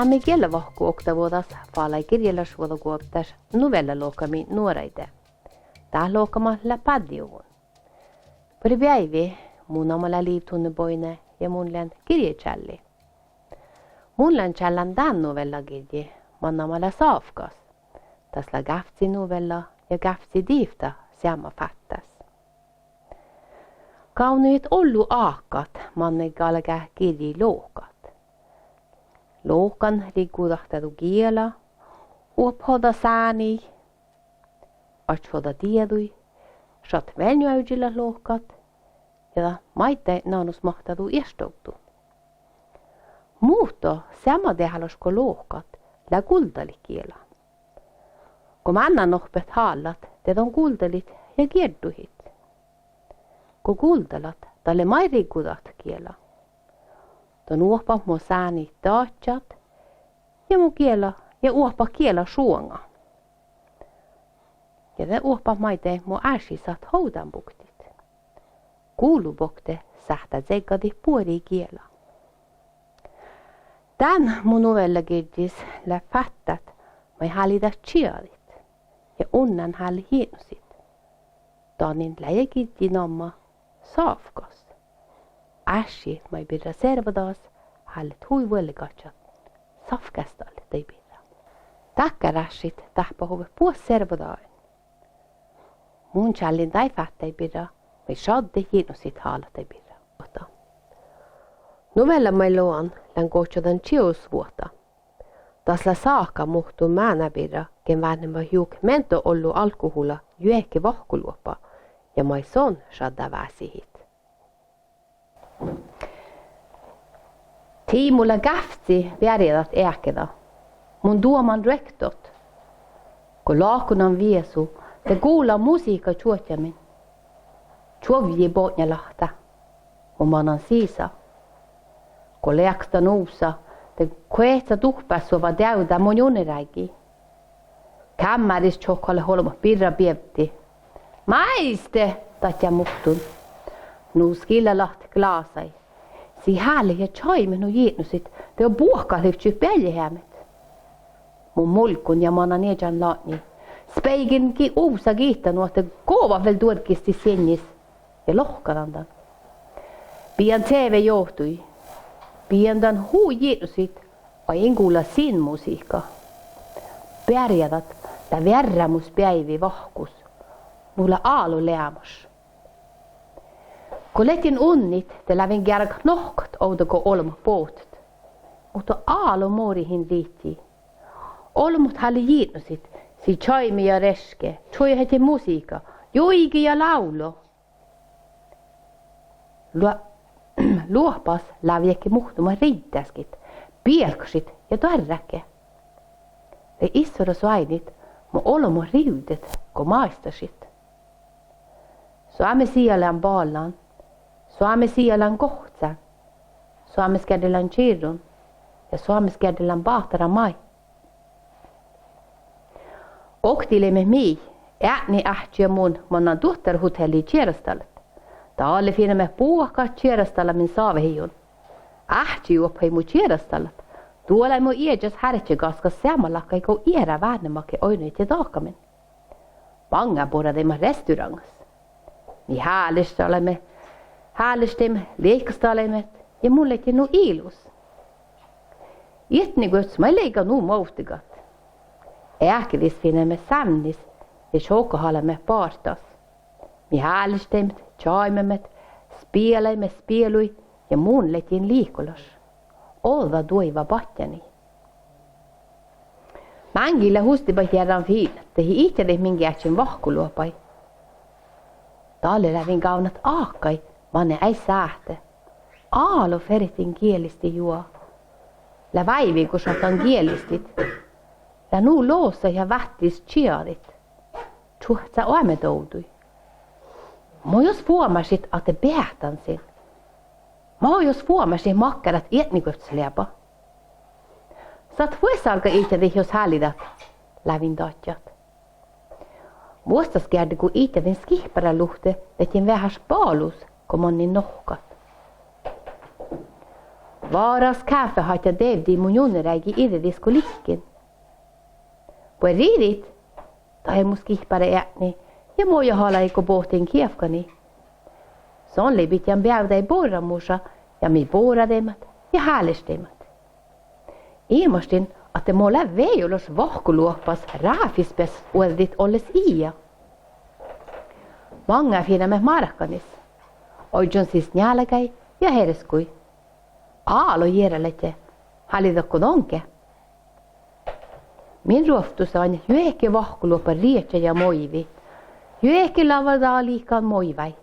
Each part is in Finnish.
Saami kielä vahku oktavuodas faalai kirjelas vuodakuoptas novella lookami nuoreite. Tää lookama läpädiuvun. Pari päivi mun omalla liivtunne poine ja mun län kirjechalli. Mun län challan tämän novella kirje, mun omalla saafkas. Tasla gaftsi novella ja gaftsi diifta samma fattas. Kaunuit ollu aakat manne galga kirji lookat. Lookan rikkudahtadu kiela, uophoda sääni, artshoda tiedui, sat venjuäydillä lookat, ja maitte naanus mahtadu iestoutu. Muuto sama tehalasko lookat lä kuldali kiela. Kun annan nohpet haalat, te on kuldalit ja kierduhit. Kun kuldalat, talle mairi kudat kiela. Ton uopa mu sääni taatsat ja mu kiela ja uopa kiela suonga. Ja te uopa maite mu ääsisat houdanbuktit. Kuulubokte sähtä zegadi puori kiela. Tän mun novella kirjis lä fattat mai halida chiarit ja unnan hal hienusit. Tonin läjekirji nomma saafkas. Äsi mai birra servadas hallet hui vuoligatsat. Safkastal tei birra. Takkarassit tahpa huve puos servadain. Mun challin tai fattei birra mai shadde hienusit haalatei birra. Novella mai luon län kohtjodan chiusvuota. Tasla saakka muhtuu määnäpirra, ken väännemä hiuk mento ollu alkohola jueke vahkuluopa, ja mai son shadda väsihit. Tiimulla käftsi värjedat äkeda, mun duoman rektot. Kun laakunan viesu, te kuulla musiikka chuotjamin. Chuovji botja lahta, mun manan siisa. Kun leaksta nuusa, te kuetsa tuhpassuva täytä mun juneräiki. Kämmäris tjokkalle holma pirra piepti. Maiste, tatja muhtun. Nuus killa lahti glaasai. Si hääli ja tjoimen on jiitnusit, te on puhkalivtsi peljehämet. Mun mulkun ja mana niejan laani. Speiginkin uusa kiittanu, että kova vel tuorkisti sennis ja lohkalandan. Pian TV johtui. Piendan huu jiitnusit ja inkuulla sin musiikka. Pärjävät ja värrämus päivi vahkus. Mulla aalu leamus. Kun letin unnit, te lävin kärk nohkat oudako olma pootet. Mutta aalu morihin liitti. Olmut halli jiitnusit, si chaimi ja reske, tjoi heti musiikka, joigi ja laulo. Luopas läviekki muhtuma riittäskit, pielksit ja tarräke. Ve issora suainit, mu olmo riudet, kun maistasit. Suamme sielän baalan, suamme sielän kohtsan, suamme skädellän kirrun ja suamme skädellän bahtara mai. Oktilemme mii, ääni ähtiä mun monan tuhterhotelli Kierastallet. Taalle finemme puhkaa Kierastalla min saavehijun. Ähti juophei mu Kierastallet. Tuolla mu iedjas härtsi kaska samallakka eikä iärä väännemake oinuit ja taakamen. Panga porademme restaurangas. Ni häälistemme, leikkastalemme ja mullekin nu ilus. Itniguts mä leika nu maustigat. Äkelis finemme samnis ja tjokahalemme partas. Mi häälistemme, tjaimemme, spielaimme spielui ja mun letin liikolas. Olva duiva patjani. Mängillä hustipa järran fiil, tehi itse minkä ätsin vahkuluopai. Taalle lävin kaunat aakkai, manne ei sähte. Aalo feritin kielisti juo. Lä väivi kun satan kielistit. Lä nuu loosa ja vähtis chiarit. Tjuhtsa oemetoutui. Mä jos huomasit, että päätän sen. Mä jos huomasin makkarat etnikutslepa. Saat vuosalka itse jos hälidat, lävin tatjat. Vuostas käydä kun itse den skihpärä luhte, letin vähäs paalus, kun mannin nohkat. Varas kaffe hatja devdi mun junneräigi iridis kulikkin. Pue riidit, tai mus kihpare ätni, ja moja halaiko båten kiefkani. Son libit jam bjävdai borramusa, ja mi borrademat, ja häälestemat. Ilmastin, että mulla veijolos vahkuluoppas raafispes uudit olles iä. Många fina med markanis. Oidjon siis njälkäi ja herskui. Aalo järjelete, halidokko donke. Min ruoftus on jueke vahkuluoppa rietse ja moivi. Jueke lavadaa liikaan moivai.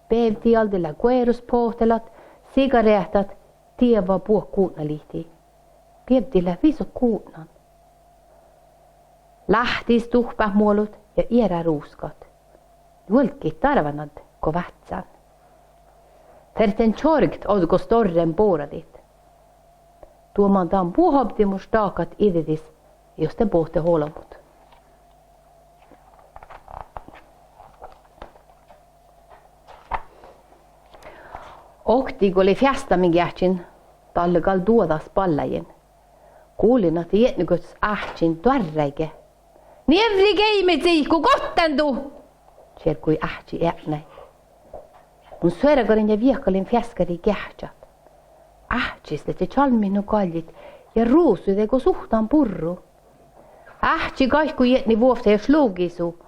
Pevti aldilla kueruspohtelat, sigaretat, tieva puhkuutnalihti. Pevtillä viso kuutnan. Lähtis tuhpähmuolut ja iäräruuskat. Julkit tarvanad ko vähtsän. Ferten tjorgt odgo storren boradit. Tuomantaan puuhoptimus taakat ididis, jos te pohte huolamut. Oktig oli fjästamin jähtsin, tallegal duodas pallajin. Kuulin, että jätnyköts ähtsin tuarreike. Nevri geimit siikku kottendu! Tjerkui ähtsi jätnäi. Mun sörägarin ja viekalin fjäskari kähtsät. Ähtsis lette chalminu kallit ja ruusui kun suhtaan purru. Ähtsi kaikku jätni vuofta ja slugisu.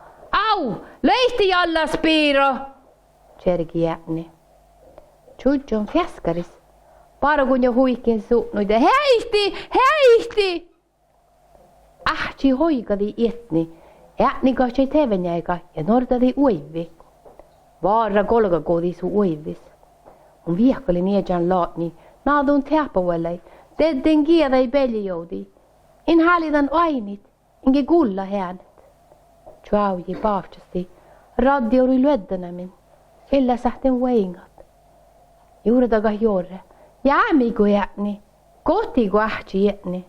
Au! Leisti jallas piiro! Tjerki jätni. Tjudjon fjäskaris. Parokun jo huikin suutnuita. Heisti! Ähtsi hoikadi jätni. Ätni katsoi tevenjäika ja nordadi uivi. Vaara kolgakoodi su uivis. Mun viekali niedjan laatni. Naadun teapavuellei. Dedden kiedai peljoudi. In hälidan ainit. Inge gulla hänet. Tjauji paaftasti. Radiouri lyöddänämin. Illa sähten veingat. Juurdaga juore. Jäämiku jätni. Kotiku ähtsi jätni.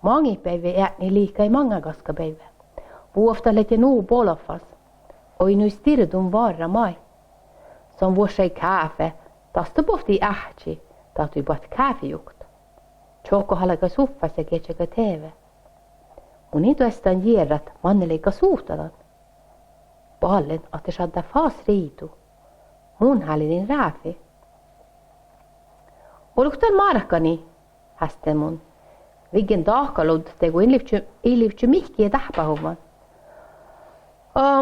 Mangi päivä jätni liikai manga kaska päivä. Vuoftalet ja nuu polofas. Oi nu stirdun varra mai. Som vuosai kaffe. Tästä pohti ähtsi. Tahtui puhat kaffejukt. Tjoko halaga suffas ja ketsaka tv. Mun ituestaan jierrat manneleika suhtadan. Pallen, että saadaan faas riitu. Mun hallin rääfi. Oluktan markkani, hästen mun. Viggen tahkalud tegu ilivtju mihki ja tähpähuvan.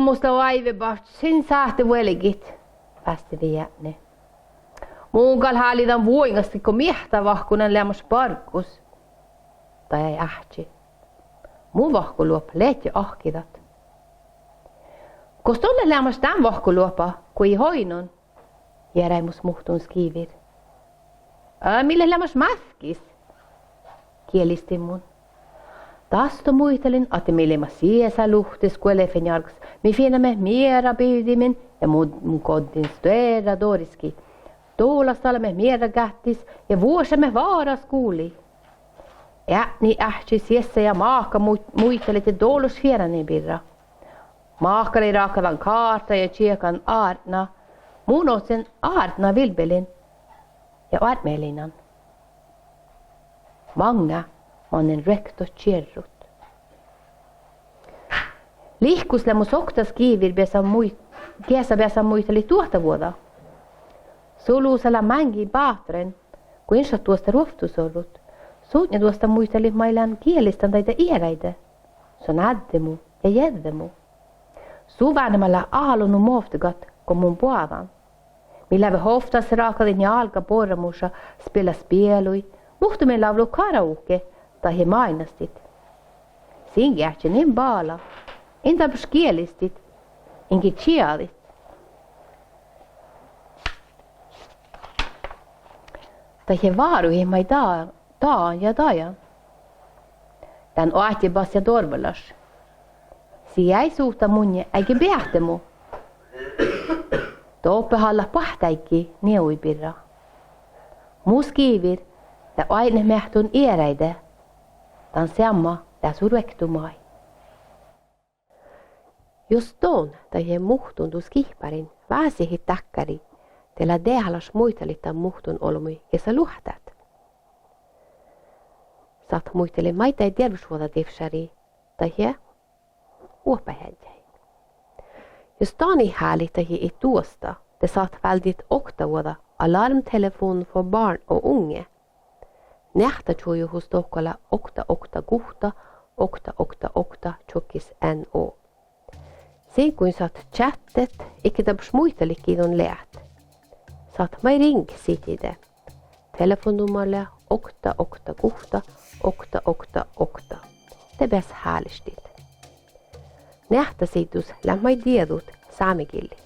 Musta vaivebart, sin saahte vueligit, västidi jätne. Munkal hallidan vuingasti kun miehtä vahkunan lämmas parkus. Tai ei ähtsi. Mun vahkuluop leet ahkidat. Kos tolle lämmas tämän vahkuluopa, kui hoinun, järäimus muhtun skivir. Mille lämmas mäskis? Kielisti mun. Tasto muistelin, että mille mä siesä luhtis kun elefenjarks, mi finnamme mera pyydimin ja mun kodin stööra doriski. Tuulastalle mera kättis ja vuosemme vaaras kuuli. Ätni ähtsi siessä ja maakka muistelit ja doolus fierani birra. Maakari raakavan kaarta ja tjekan aartna, mun otsen aartna vilbelin ja aartmelinan. Många mannen rökt och kärrot. Lihkuslämmu sokta skivir besa muisteli tuota vuoda. Suluusalla mängi baatren, kun insä tuosta ruoftusorrut. Suutja tuosta muisteli mailan kielistän taita iäräitä. Se on addemu ja jäddemu. Suvanemalla aalunu muoftugat, kun mun puavan. Millä vi hoftas raakadin ja alka porramusa spela spielui, muhtumme lavlu karaoke tai he mainastit. Singiähtsi niin baala, intabus kielistit, inki chialit. Tai he vaaruihin mai taan ja tajan. Tän oahtibas ja torvelas. Si ei suhta munje eikä behtemu. Toppehalla pahtaikki neuipirra. Muus kiivir, ja aine mehtun iäräide. Tän samma, tää survektumai. Just tuon, tai he muhtun tuus kihparin, väsihi takkari. Teillä dehalas muistelita muhtun olmi ja sä luhtat. Saat muisteli maita ei terveysvuota tifsari, tai hie, uopa hädjäi. Jos tani hääli tai ei tuosta, te saat väldigt okta vuoda alarmtelefon för barn och unge. Nähtä tjuju hos Tokkala okta tjokkis NO. Sen kun saat chattet, ikke tabs muistelikin on läht. Saat mai ring sitide. Telefonnummerle okta. Det bäst härligt. Nähtä situs lämmai tiedut saamikilli.